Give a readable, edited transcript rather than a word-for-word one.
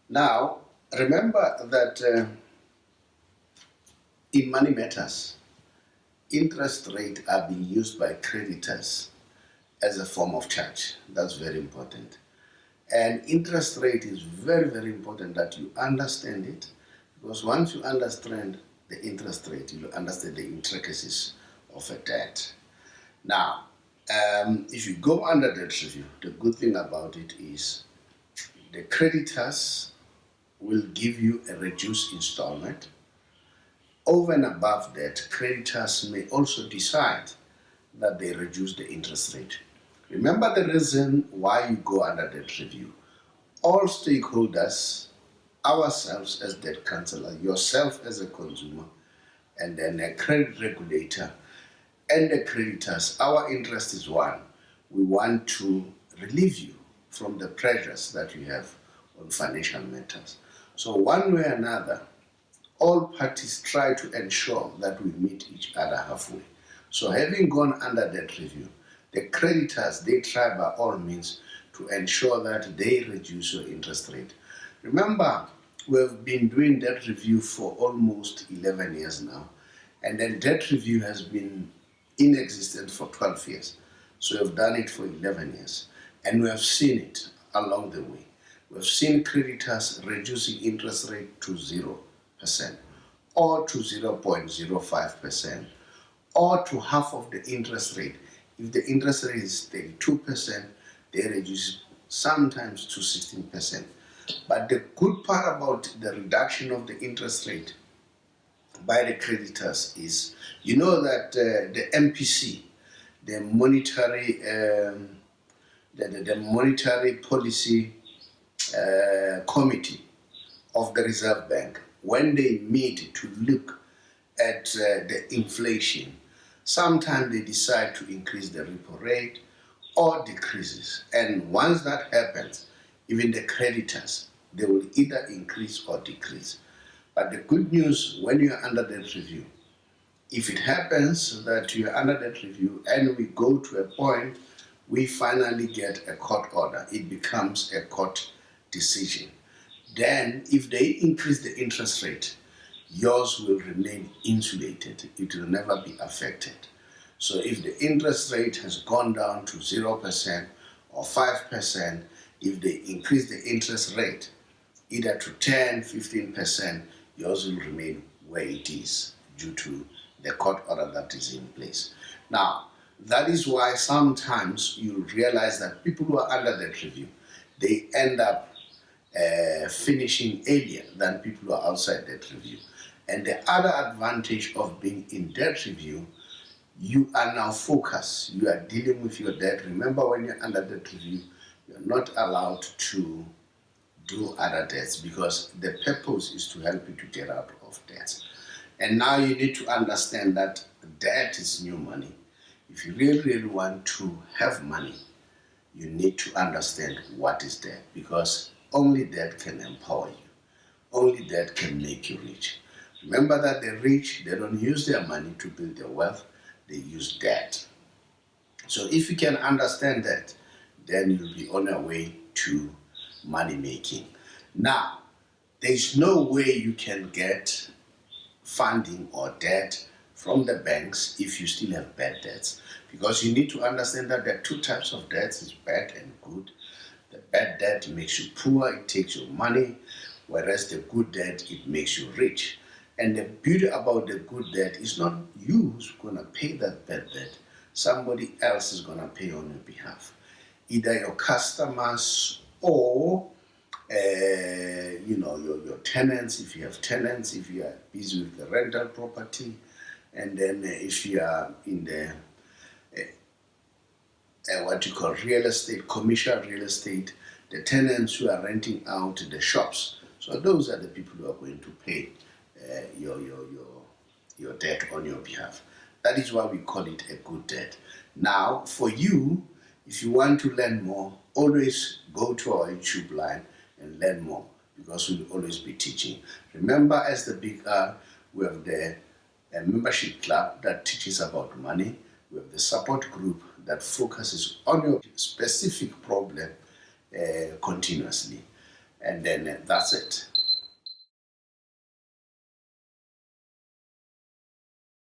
Now, remember that in money matters, interest rate are being used by creditors as a form of charge. That's very important. And interest rate is very, very important that you understand it, because once you understand the interest rate, you will understand the intricacies of a debt. Now, if you go under debt review, the good thing about it is the creditors will give you a reduced installment. Over and above that, creditors may also decide that they reduce the interest rate. Remember the reason why you go under debt review. All stakeholders, ourselves as debt counselor, yourself as a consumer, and then a credit regulator and the creditors, our interest is one. We want to relieve you from the pressures that you have on financial matters. So one way or another, all parties try to ensure that we meet each other halfway. So having gone under that review, the creditors, they try by all means to ensure that they reduce your interest rate. Remember, we've been doing debt review for almost 11 years now, and then debt review has been in existence for 12 years. So we've done it for 11 years, and we have seen it along the way. We've seen creditors reducing interest rate to 0% or to 0.05% or to half of the interest rate. If the interest rate is 32%, they reduce sometimes to 16%. But the good part about the reduction of the interest rate by the creditors is, you know that the MPC, the monetary policy committee of the Reserve Bank, when they meet to look at the inflation, sometimes they decide to increase the repo rate or decreases. And once that happens, even the creditors, they will either increase or decrease. But the good news, when you are under that review, if it happens that you are under that review and we go to a point, we finally get a court order, it becomes a court decision. Then if they increase the interest rate, yours will remain insulated. It will never be affected. So if the interest rate has gone down to 0% or 5%, if they increase the interest rate either to 10, 15%, yours will remain where it is due to the court order that is in place. Now, that is why sometimes you realize that people who are under that review, they end up finishing earlier than people who are outside that review. And the other advantage of being in debt review, you are now focused. You are dealing with your debt. Remember, when you're under debt review, you're not allowed to do other debts, because the purpose is to help you to get out of debt. And now you need to understand that debt is new money. If you really, really want to have money, you need to understand what is debt, because only debt can empower you. Only debt can make you rich. Remember that the rich, they don't use their money to build their wealth, they use debt. So if you can understand that, then you'll be on your way to money making. Now, there's no way you can get funding or debt from the banks if you still have bad debts, because you need to understand that there are two types of debts: is bad and good. The bad debt makes you poor, it takes your money, whereas the good debt, it makes you rich. And the beauty about the good debt is not you who's going to pay that bad debt. Somebody else is going to pay on your behalf. Either your customers or your tenants, if you have tenants, if you are busy with the rental property, and then if you are in the what you call real estate, commercial real estate, the tenants who are renting out the shops. So those are the people who are going to pay your debt on your behalf. That is why we call it a good debt. Now, for you, if you want to learn more, always go to our YouTube line and learn more, because we'll always be teaching. Remember, as the Big R, we have the membership club that teaches about money. We have the support group that focuses on your specific problem continuously. and then that's it.